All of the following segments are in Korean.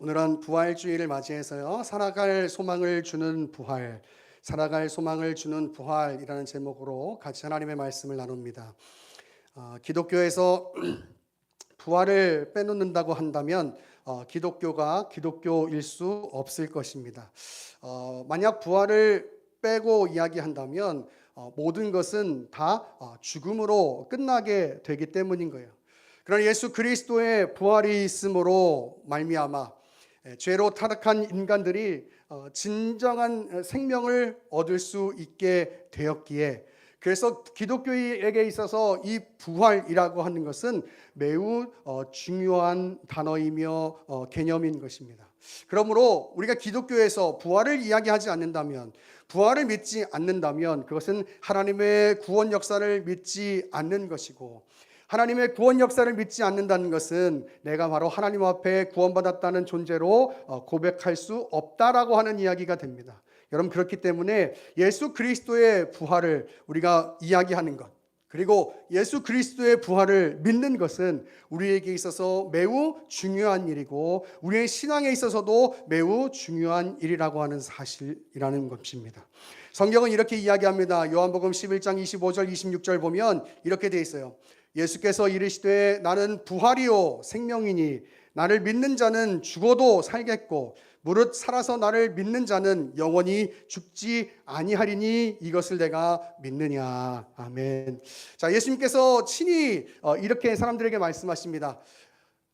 오늘은 부활주의를 맞이해서요. 살아갈 소망을 주는 부활, 살아갈 소망을 주는 부활이라는 제목으로 같이 하나님의 말씀을 나눕니다. 기독교에서 부활을 빼놓는다고 한다면 기독교가 기독교일 수 없을 것입니다. 만약 부활을 빼고 이야기한다면 모든 것은 다 죽음으로 끝나게 되기 때문인 거예요. 그러나 예수 그리스도의 부활이 있음으로 말미암아 죄로 타락한 인간들이 진정한 생명을 얻을 수 있게 되었기에, 그래서 기독교에게 있어서 이 부활이라고 하는 것은 매우 중요한 단어이며 개념인 것입니다. 그러므로 우리가 기독교에서 부활을 이야기하지 않는다면, 부활을 믿지 않는다면 그것은 하나님의 구원 역사를 믿지 않는 것이고, 하나님의 구원 역사를 믿지 않는다는 것은 내가 바로 하나님 앞에 구원받았다는 존재로 고백할 수 없다라고 하는 이야기가 됩니다. 여러분, 그렇기 때문에 예수 그리스도의 부활을 우리가 이야기하는 것, 그리고 예수 그리스도의 부활을 믿는 것은 우리에게 있어서 매우 중요한 일이고 우리의 신앙에 있어서도 매우 중요한 일이라고 하는 사실이라는 것입니다. 성경은 이렇게 이야기합니다. 요한복음 11장 25절 26절 보면 이렇게 되어 있어요. 예수께서 이르시되 나는 부활이요 생명이니 나를 믿는 자는 죽어도 살겠고 무릇 살아서 나를 믿는 자는 영원히 죽지 아니하리니 이것을 내가 믿느냐. 아멘. 자, 예수님께서 친히 이렇게 사람들에게 말씀하십니다.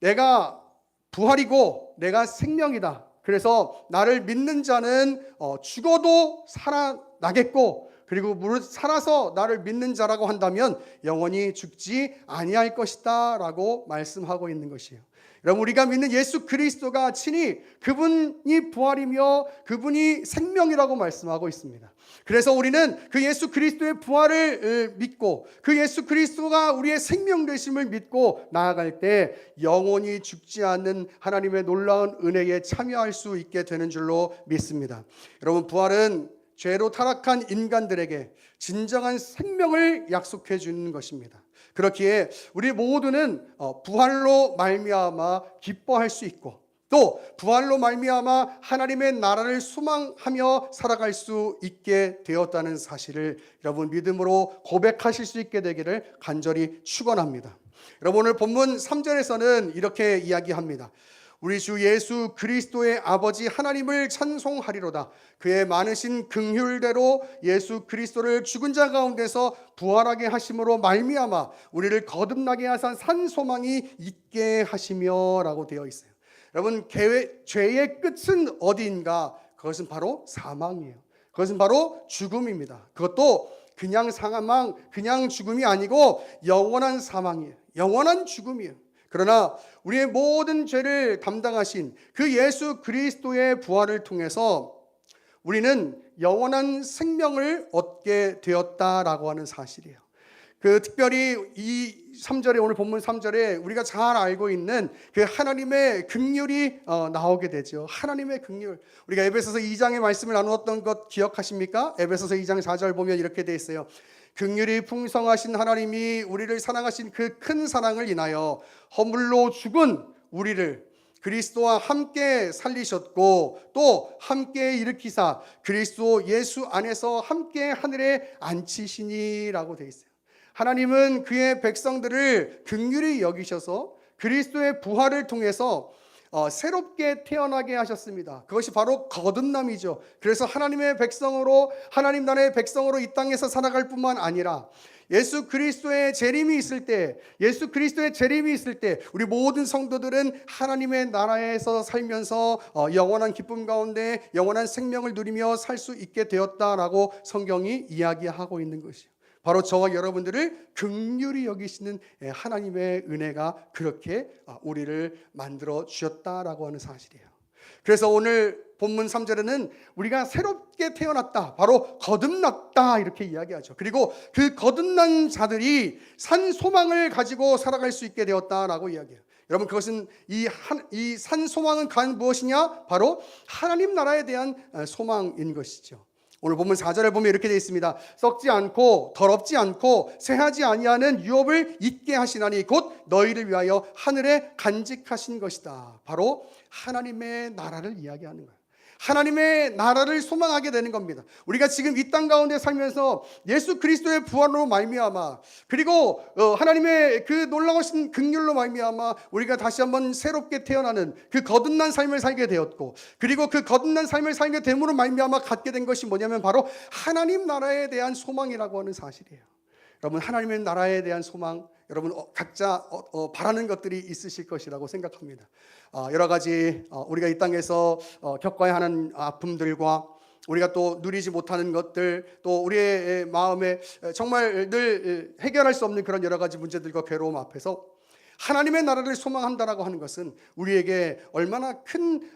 내가 부활이고 내가 생명이다. 그래서 나를 믿는 자는 죽어도 살아나겠고, 그리고 무릇 살아서 나를 믿는 자라고 한다면 영원히 죽지 아니할 것이다 라고 말씀하고 있는 것이에요. 여러분, 우리가 믿는 예수 그리스도가 친히 그분이 부활이며 그분이 생명이라고 말씀하고 있습니다. 그래서 우리는 그 예수 그리스도의 부활을 믿고 그 예수 그리스도가 우리의 생명 되심을 믿고 나아갈 때 영원히 죽지 않는 하나님의 놀라운 은혜에 참여할 수 있게 되는 줄로 믿습니다. 여러분, 부활은 죄로 타락한 인간들에게 진정한 생명을 약속해 주는 것입니다. 그렇기에 우리 모두는 부활로 말미암아 기뻐할 수 있고, 또 부활로 말미암아 하나님의 나라를 소망하며 살아갈 수 있게 되었다는 사실을 여러분 믿음으로 고백하실 수 있게 되기를 간절히 축원합니다. 여러분, 오늘 본문 3절에서는 이렇게 이야기합니다. 우리 주 예수 그리스도의 아버지 하나님을 찬송하리로다. 그의 많으신 긍휼대로 예수 그리스도를 죽은 자 가운데서 부활하게 하심으로 말미암아 우리를 거듭나게 하사 산 소망이 있게 하시며 라고 되어 있어요. 여러분, 죄의 끝은 어디인가? 그것은 바로 사망이에요. 그것은 바로 죽음입니다. 그것도 그냥 사망, 그냥 죽음이 아니고 영원한 사망이에요. 영원한 죽음이에요. 그러나 우리의 모든 죄를 담당하신 그 예수 그리스도의 부활을 통해서 우리는 영원한 생명을 얻게 되었다라고 하는 사실이에요. 특별히 이 3절에, 오늘 본문 3절에 우리가 잘 알고 있는 그 하나님의 긍휼이 나오게 되죠. 하나님의 긍휼. 우리가 에베소서 2장의 말씀을 나누었던 것 기억하십니까? 에베소서 2장 4절 보면 이렇게 되어 있어요. 긍휼이 풍성하신 하나님이 우리를 사랑하신 그 큰 사랑을 인하여 허물로 죽은 우리를 그리스도와 함께 살리셨고 또 함께 일으키사 그리스도 예수 안에서 함께 하늘에 앉히시니라고 되어 있어요. 하나님은 그의 백성들을 긍휼히 여기셔서 그리스도의 부활을 통해서 새롭게 태어나게 하셨습니다. 그것이 바로 거듭남이죠. 그래서 하나님의 백성으로, 하나님 나라의 백성으로 이 땅에서 살아갈 뿐만 아니라 예수 그리스도의 재림이 있을 때, 예수 그리스도의 재림이 있을 때 우리 모든 성도들은 하나님의 나라에서 살면서 영원한 기쁨 가운데 영원한 생명을 누리며 살 수 있게 되었다라고 성경이 이야기하고 있는 것이에요. 바로 저와 여러분들을 긍휼히 여기시는 하나님의 은혜가 그렇게 우리를 만들어 주셨다라고 하는 사실이에요. 그래서 오늘 본문 3절에는 우리가 새롭게 태어났다, 바로 거듭났다 이렇게 이야기하죠. 그리고 그 거듭난 자들이 산 소망을 가지고 살아갈 수 있게 되었다라고 이야기해요. 여러분, 그것은 이 산 소망은 무엇이냐? 바로 하나님 나라에 대한 소망인 것이죠. 오늘 본문 4절을 보면 이렇게 되어 있습니다. 썩지 않고 더럽지 않고 쇠하지 아니하는 유업을 있게 하시나니 곧 너희를 위하여 하늘에 간직하신 것이다. 바로 하나님의 나라를 이야기하는 거예요. 하나님의 나라를 소망하게 되는 겁니다. 우리가 지금 이 땅 가운데 살면서 예수 그리스도의 부활로 말미암아, 그리고 하나님의 그 놀라우신 긍휼로 말미암아 우리가 다시 한번 새롭게 태어나는 그 거듭난 삶을 살게 되었고, 그리고 그 거듭난 삶을 살게 됨으로 말미암아 갖게 된 것이 뭐냐면 바로 하나님 나라에 대한 소망이라고 하는 사실이에요. 여러분, 하나님의 나라에 대한 소망, 여러분 각자 바라는 것들이 있으실 것이라고 생각합니다. 여러 가지 우리가 이 땅에서 겪어야 하는 아픔들과 우리가 또 누리지 못하는 것들, 또 우리의 마음에 정말 늘 해결할 수 없는 그런 여러 가지 문제들과 괴로움 앞에서 하나님의 나라를 소망한다라고 하는 것은 우리에게 얼마나 큰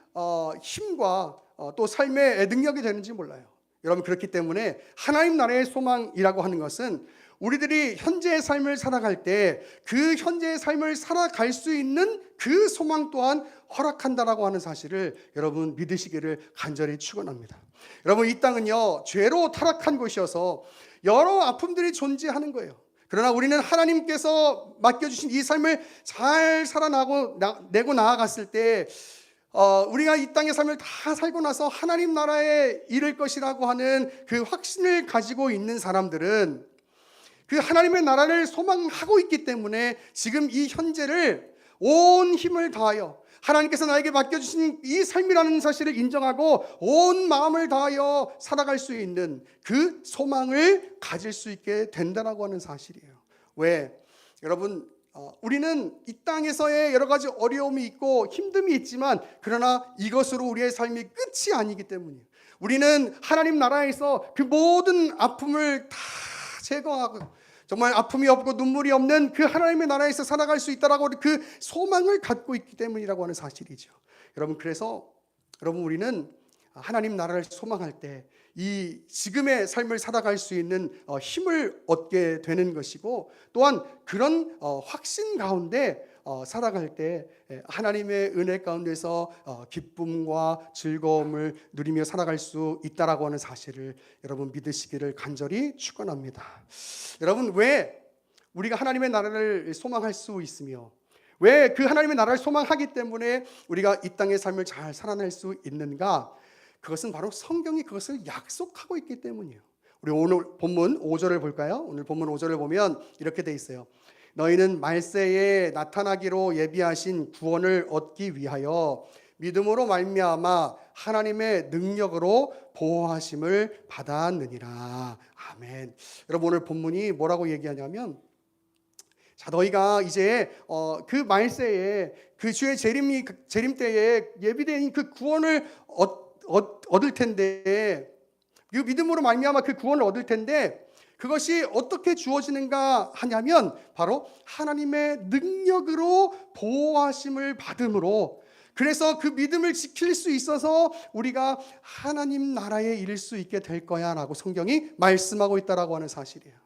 힘과 또 삶의 능력이 되는지 몰라요. 여러분, 그렇기 때문에 하나님 나라의 소망이라고 하는 것은 우리들이 현재의 삶을 살아갈 때 그 현재의 삶을 살아갈 수 있는 그 소망 또한 허락한다라고 하는 사실을 여러분 믿으시기를 간절히 축원합니다. 여러분, 이 땅은요 죄로 타락한 곳이어서 여러 아픔들이 존재하는 거예요. 그러나 우리는 하나님께서 맡겨주신 이 삶을 잘 살아내고 나아갔을 때 우리가 이 땅의 삶을 다 살고 나서 하나님 나라에 이를 것이라고 하는 그 확신을 가지고 있는 사람들은 그 하나님의 나라를 소망하고 있기 때문에 지금 이 현재를 온 힘을 다하여 하나님께서 나에게 맡겨주신 이 삶이라는 사실을 인정하고 온 마음을 다하여 살아갈 수 있는 그 소망을 가질 수 있게 된다라고 하는 사실이에요. 왜? 여러분, 우리는 이 땅에서의 여러 가지 어려움이 있고 힘듦이 있지만 그러나 이것으로 우리의 삶이 끝이 아니기 때문이에요. 우리는 하나님 나라에서 그 모든 아픔을 다 제거하고 정말 아픔이 없고 눈물이 없는 그 하나님의 나라에서 살아갈 수 있다라고 그 소망을 갖고 있기 때문이라고 하는 사실이죠. 여러분, 그래서 여러분 우리는 하나님 나라를 소망할 때 이 지금의 삶을 살아갈 수 있는 힘을 얻게 되는 것이고, 또한 그런 확신 가운데 살아갈 때 하나님의 은혜 가운데서 기쁨과 즐거움을 누리며 살아갈 수 있다라고 하는 사실을 여러분 믿으시기를 간절히 축원합니다. 여러분, 왜 우리가 하나님의 나라를 소망할 수 있으며 왜 그 하나님의 나라를 소망하기 때문에 우리가 이 땅의 삶을 잘 살아낼 수 있는가? 그것은 바로 성경이 그것을 약속하고 있기 때문이에요. 우리 오늘 본문 5절을 볼까요? 오늘 본문 5절을 보면 이렇게 돼 있어요. 너희는 말세에 나타나기로 예비하신 구원을 얻기 위하여 믿음으로 말미암아 하나님의 능력으로 보호하심을 받았느니라. 아멘. 여러분, 오늘 본문이 뭐라고 얘기하냐면, 자, 너희가 이제 그 말세에 그 주의 재림 때에 예비된 그 구원을 얻을 텐데, 그 믿음으로 말미암아 그 구원을 얻을 텐데, 그것이 어떻게 주어지는가 하냐면 바로 하나님의 능력으로 보호하심을 받음으로, 그래서 그 믿음을 지킬 수 있어서 우리가 하나님 나라에 이를 수 있게 될 거야 라고 성경이 말씀하고 있다라고 하는 사실이에요.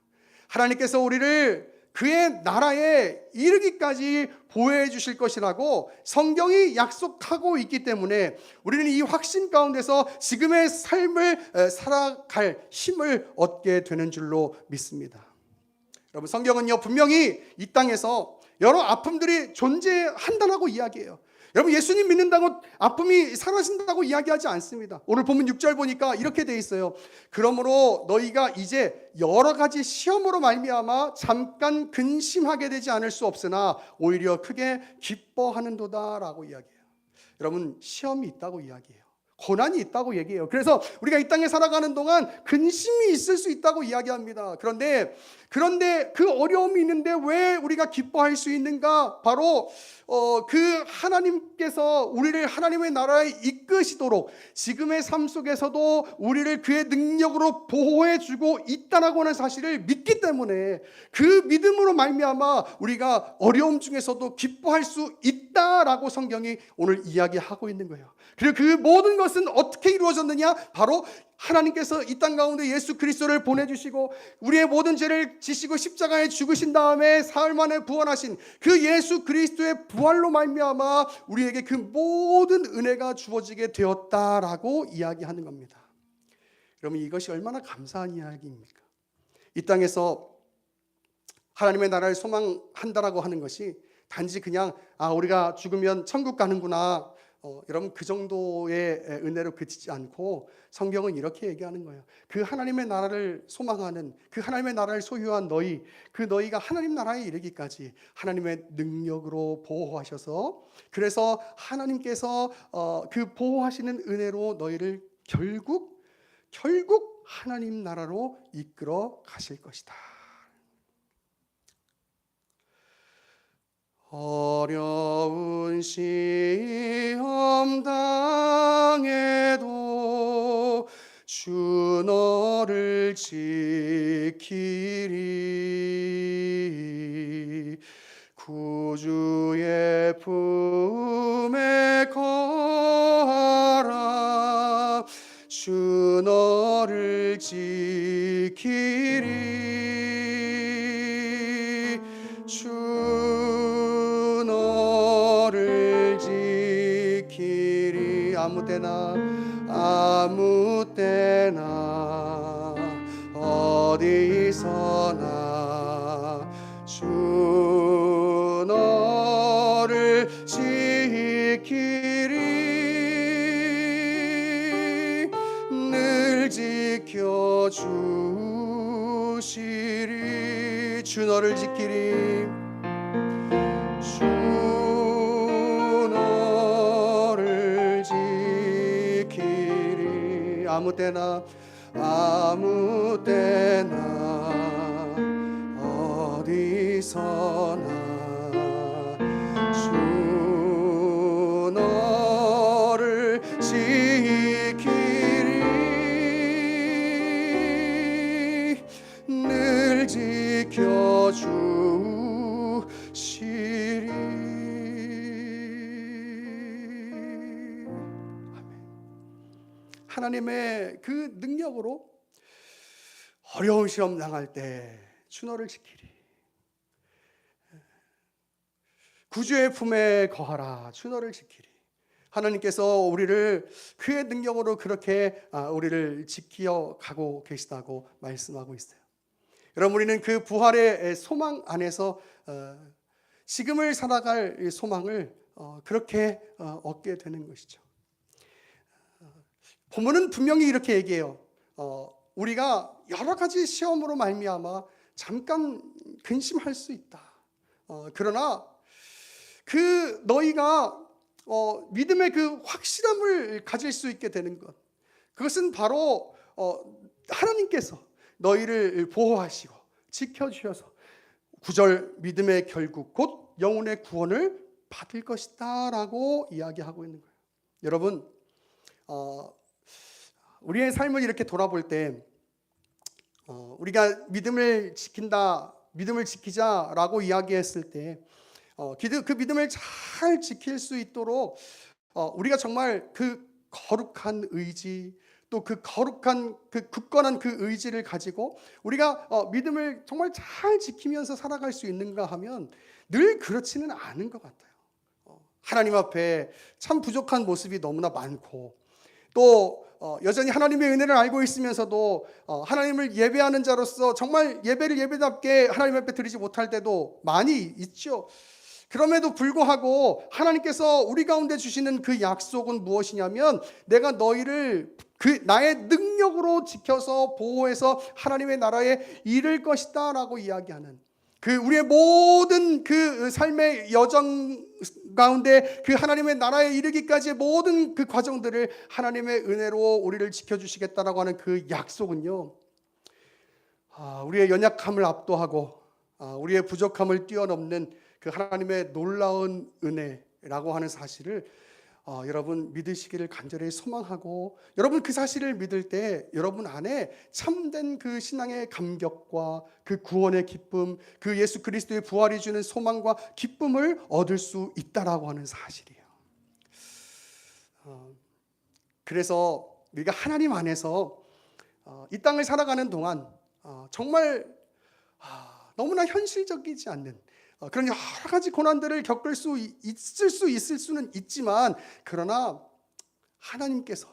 하나님께서 우리를 그의 나라에 이르기까지 보호해 주실 것이라고 성경이 약속하고 있기 때문에 우리는 이 확신 가운데서 지금의 삶을 살아갈 힘을 얻게 되는 줄로 믿습니다. 여러분, 성경은요 분명히 이 땅에서 여러 아픔들이 존재한다라고 이야기해요. 여러분, 예수님 믿는다고 아픔이 사라진다고 이야기하지 않습니다. 오늘 본문 6절 보니까 이렇게 돼 있어요. 그러므로 너희가 이제 여러 가지 시험으로 말미암아 잠깐 근심하게 되지 않을 수 없으나 오히려 크게 기뻐하는도다 라고 이야기해요. 여러분, 시험이 있다고 이야기해요. 고난이 있다고 얘기해요. 그래서 우리가 이 땅에 살아가는 동안 근심이 있을 수 있다고 이야기합니다. 그런데 그 어려움이 있는데 왜 우리가 기뻐할 수 있는가? 바로 그 하나님께서 우리를 하나님의 나라에 이끄시도록 지금의 삶 속에서도 우리를 그의 능력으로 보호해주고 있다라고 하는 사실을 믿기 때문에 그 믿음으로 말미암아 우리가 어려움 중에서도 기뻐할 수 있다라고 성경이 오늘 이야기하고 있는 거예요. 그리고 그 모든 것은 어떻게 이루어졌느냐? 바로 하나님께서 이 땅 가운데 예수 그리스도를 보내주시고 우리의 모든 죄를 지시고 십자가에 죽으신 다음에 사흘 만에 부활하신 그 예수 그리스도의 부활로 말미암아 우리에게 그 모든 은혜가 주어지게 되었다라고 이야기하는 겁니다. 여러분, 이것이 얼마나 감사한 이야기입니까? 이 땅에서 하나님의 나라를 소망한다라고 하는 것이 단지 그냥 우리가 죽으면 천국 가는구나, 여러분, 그 정도의 은혜로 그치지 않고 성경은 이렇게 얘기하는 거예요. 그 하나님의 나라를 소망하는, 그 하나님의 나라를 소유한 너희, 그 너희가 하나님 나라에 이르기까지 하나님의 능력으로 보호하셔서, 그래서 하나님께서 그 보호하시는 은혜로 너희를 결국 하나님 나라로 이끌어 가실 것이다. 어려운 시험 당해도 주 너를 지키리. 구주의 품에 거하라. 주 너를 지키리. 주 너를 지키리. 아무 때나 어디서나 주 너를 지키리. 늘 지켜주시리. 주 너를 지키리. 주 너를 지키리. 아무 때나 어디서나 주 너를 지키리. 늘 지켜주시리. 하나님의 그 능력으로 어려운 시험 당할 때 주 너를 지키리. 구주의 품에 거하라. 주 너를 지키리. 하나님께서 우리를 그의 능력으로 그렇게 우리를 지켜가고 계시다고 말씀하고 있어요. 여러분, 우리는 그 부활의 소망 안에서 지금을 살아갈 소망을 그렇게 얻게 되는 것이죠. 본문은 분명히 이렇게 얘기해요. 우리가 여러 가지 시험으로 말미암아 잠깐 근심할 수 있다. 그러나 그 너희가 믿음의 그 확실함을 가질 수 있게 되는 것, 그것은 바로 하나님께서 너희를 보호하시고 지켜주셔서 9절 믿음의 결국 곧 영혼의 구원을 받을 것이다 라고 이야기하고 있는 거예요. 여러분, 우리의 삶을 이렇게 돌아볼 때 우리가 믿음을 지키자라고 이야기했을 때 그 믿음을 잘 지킬 수 있도록 우리가 정말 그 거룩한 의지, 또 그 거룩한 그 굳건한 그 의지를 가지고 우리가 믿음을 정말 잘 지키면서 살아갈 수 있는가 하면 늘 그렇지는 않은 것 같아요. 하나님 앞에 참 부족한 모습이 너무나 많고, 또 여전히 하나님의 은혜를 알고 있으면서도 하나님을 예배하는 자로서 정말 예배를 예배답게 하나님 앞에 드리지 못할 때도 많이 있죠. 그럼에도 불구하고 하나님께서 우리 가운데 주시는 그 약속은 무엇이냐면, 내가 너희를 나의 능력으로 지켜서 보호해서 하나님의 나라에 이를 것이다 라고 이야기하는, 그 우리의 모든 그 삶의 여정 가운데 그 하나님의 나라에 이르기까지의 모든 그 과정들을 하나님의 은혜로 우리를 지켜주시겠다라고 하는 그 약속은요, 우리의 연약함을 압도하고 우리의 부족함을 뛰어넘는 그 하나님의 놀라운 은혜라고 하는 사실을 여러분 믿으시기를 간절히 소망하고, 여러분 그 사실을 믿을 때 여러분 안에 참된 그 신앙의 감격과 그 구원의 기쁨, 그 예수 그리스도의 부활이 주는 소망과 기쁨을 얻을 수 있다라고 하는 사실이에요. 그래서 우리가 하나님 안에서 이 땅을 살아가는 동안 정말 너무나 현실적이지 않는 그런 여러 가지 고난들을 겪을 수 있을 수는 있지만, 그러나 하나님께서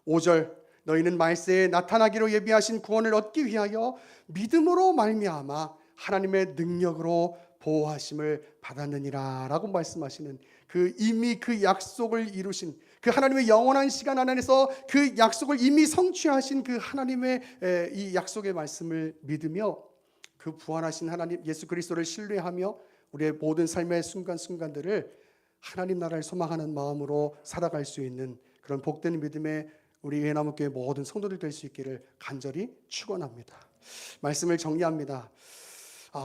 5절 너희는 말세에 나타나기로 예비하신 구원을 얻기 위하여 믿음으로 말미암아 하나님의 능력으로 보호하심을 받았느니라 라고 말씀하시는, 그 이미 그 약속을 이루신 그 하나님의 영원한 시간 안에서 그 약속을 이미 성취하신 그 하나님의 이 약속의 말씀을 믿으며 그 부활하신 하나님 예수 그리스도를 신뢰하며 우리의 모든 삶의 순간순간들을 하나님 나라를 소망하는 마음으로 살아갈 수 있는 그런 복된 믿음의 우리 예나무교회 모든 성도들 될 수 있기를 간절히 축원합니다. 말씀을 정리합니다.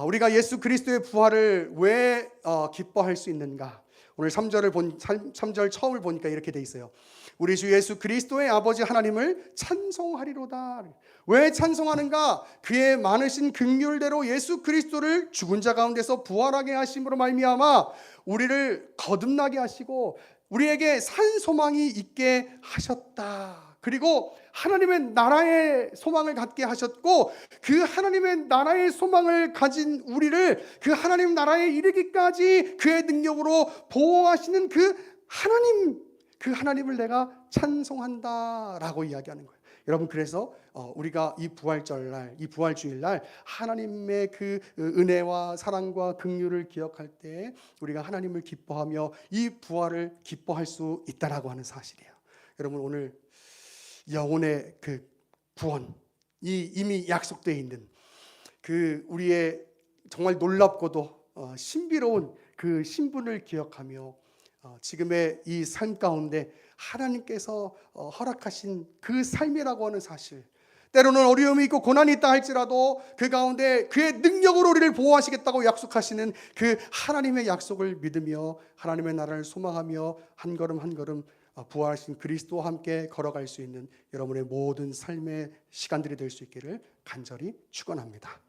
우리가 예수 그리스도의 부활을 왜 기뻐할 수 있는가? 오늘 3절 처음을 보니까 이렇게 돼 있어요. 우리 주 예수 그리스도의 아버지 하나님을 찬송하리로다. 왜 찬송하는가? 그의 많으신 긍휼대로 예수 그리스도를 죽은 자 가운데서 부활하게 하심으로 말미암아 우리를 거듭나게 하시고 우리에게 산 소망이 있게 하셨다. 그리고 하나님의 나라의 소망을 갖게 하셨고 그 하나님의 나라의 소망을 가진 우리를 그 하나님 나라에 이르기까지 그의 능력으로 보호하시는 그 하나님을 내가 찬송한다라고 이야기하는 거예요. 여러분, 그래서 우리가 이 부활절날, 이 부활주일날 하나님의 그 은혜와 사랑과 긍휼을 기억할 때 우리가 하나님을 기뻐하며 이 부활을 기뻐할 수 있다라고 하는 사실이에요. 여러분, 오늘 영혼의 그 구원, 이 이미 약속되어 있는 그 우리의 정말 놀랍고도 신비로운 그 신분을 기억하며 지금의 이 삶 가운데 하나님께서 허락하신 그 삶이라고 하는 사실, 때로는 어려움이 있고 고난이 있다 할지라도 그 가운데 그의 능력으로 우리를 보호하시겠다고 약속하시는 그 하나님의 약속을 믿으며 하나님의 나라를 소망하며 한 걸음 한 걸음 부활하신 그리스도와 함께 걸어갈 수 있는 여러분의 모든 삶의 시간들이 될 수 있기를 간절히 축원합니다.